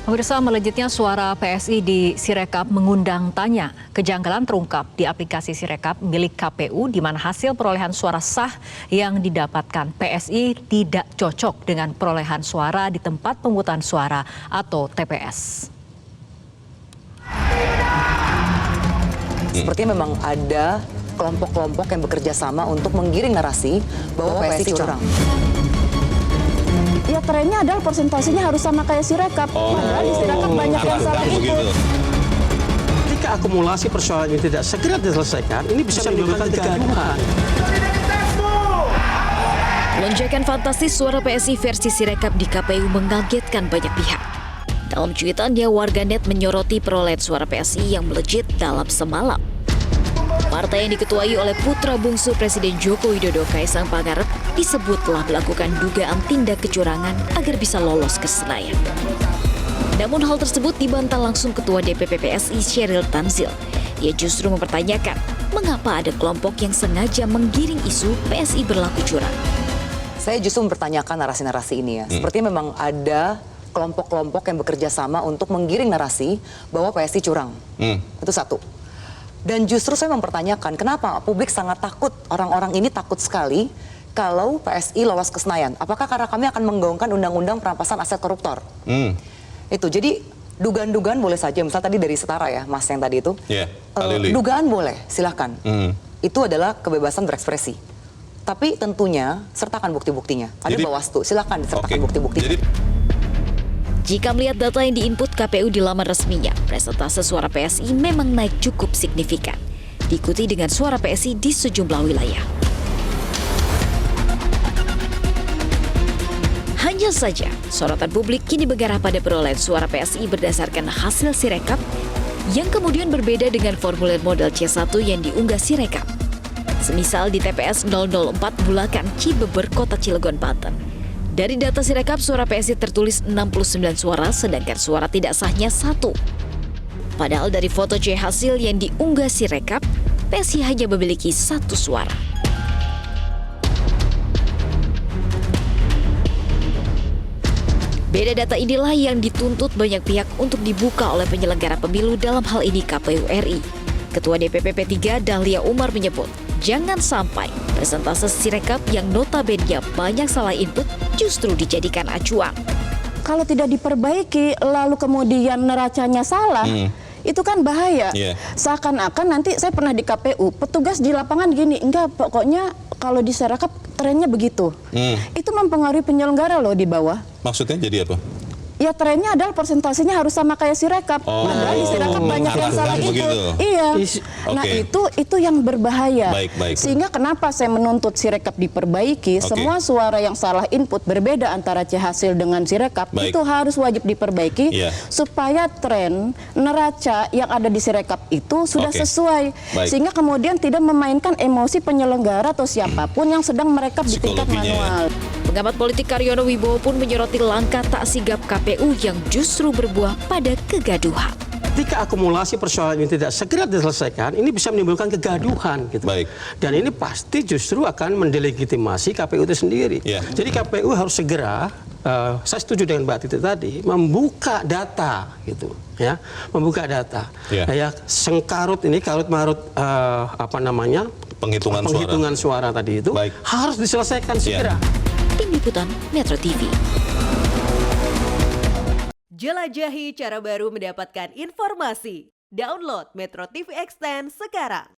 Pemirsa, melejitnya suara PSI di Sirekap mengundang tanya. Kejanggalan terungkap di aplikasi Sirekap milik KPU di mana hasil perolehan suara sah yang didapatkan PSI tidak cocok dengan perolehan suara di tempat pemungutan suara atau TPS. Sepertinya memang ada kelompok-kelompok yang bekerja sama untuk menggiring narasi bahwa PSI curang. Ya trennya adalah persentasenya harus sama kayak Sirekap. Padahal di Sirekap banyak yang salah input. Jika akumulasi persoalan ini tidak segera diselesaikan, ini bisa menimbulkan kegaduhan. Lonjakan fantastis suara PSI versi Sirekap di KPU mengagetkan banyak pihak. Dalam cuitannya, warganet menyoroti perolehan suara PSI yang melejit dalam semalam. Partai yang diketuai oleh putra bungsu Presiden Joko Widodo, Kaisang Pangarep, disebut telah melakukan dugaan tindak kecurangan agar bisa lolos ke Senayan. Namun hal tersebut dibantah langsung Ketua DPP PSI Sheryl Tanzil. Ia justru mempertanyakan mengapa ada kelompok yang sengaja menggiring isu PSI berlaku curang. Saya justru mempertanyakan narasi-narasi ini ya. Sepertinya memang ada kelompok-kelompok yang bekerja sama untuk menggiring narasi bahwa PSI curang. Itu satu. Dan justru saya mempertanyakan kenapa publik sangat takut, orang-orang ini takut sekali kalau PSI lolos ke Senayan. Apakah karena kami akan menggaungkan undang-undang perampasan aset koruptor? Itu, jadi dugaan-dugaan boleh saja, misalnya tadi dari Setara ya, Mas yang tadi itu. Dugaan boleh, silahkan. Itu adalah kebebasan berekspresi. Tapi tentunya sertakan bukti-buktinya. Ada Bawaslu, silahkan sertakan bukti-buktinya. Jika melihat data yang diinput KPU di laman resminya, persentase suara PSI memang naik cukup signifikan. Diikuti dengan suara PSI di sejumlah wilayah. Hanya saja, sorotan publik kini mengarah pada perolehan suara PSI berdasarkan hasil Sirekap yang kemudian berbeda dengan formulir model C1 yang diunggah Sirekap. Semisal di TPS 004 Bulakan, Cibeber, Kota Cilegon, Banten. Dari data Sirekap, suara PSI tertulis 69 suara, sedangkan suara tidak sahnya 1. Padahal dari foto C hasil yang diunggah Sirekap, PSI hanya memiliki 1 suara. Beda data inilah yang dituntut banyak pihak untuk dibuka oleh penyelenggara pemilu, dalam hal ini KPU RI. Ketua DPP P3 Dahlia Umar menyebut, jangan sampai persentase Sirekap yang notabene banyak salah input justru dijadikan acuan. Kalau tidak diperbaiki lalu kemudian neracanya salah, itu kan bahaya. Seakan-akan nanti saya pernah di KPU, petugas di lapangan gini, enggak pokoknya kalau di Sirekap trennya begitu. Itu mempengaruhi penyelenggara loh di bawah. Maksudnya jadi apa? Ya trennya adalah persentasenya harus sama kayak Sirekap. Padahal di Sirekap banyak yang salah input. Iya. Nah itu yang berbahaya. Sehingga kenapa saya menuntut Sirekap diperbaiki, semua suara yang salah input berbeda antara C hasil dengan Sirekap, itu harus wajib diperbaiki supaya tren neraca yang ada di Sirekap itu sudah sesuai. Sehingga kemudian tidak memainkan emosi penyelenggara atau siapapun yang sedang merekap di tingkat manual. Pengamat politik Karyono Wibowo pun menyoroti langkah tak sigap KPU yang justru berbuah pada kegaduhan. Jika akumulasi persoalan ini tidak segera diselesaikan, ini bisa menimbulkan kegaduhan. Gitu. Dan ini pasti justru akan mendelegitimasi KPU itu sendiri. Jadi KPU harus segera, saya setuju dengan Mbak Titi tadi, membuka data, gitu, ya, membuka data. Ya, sengkarut ini, karut marut penghitungan suara tadi itu harus diselesaikan segera. Tim Liputan Metro TV. Jelajahi cara baru mendapatkan informasi. Download Metro TV Extend sekarang.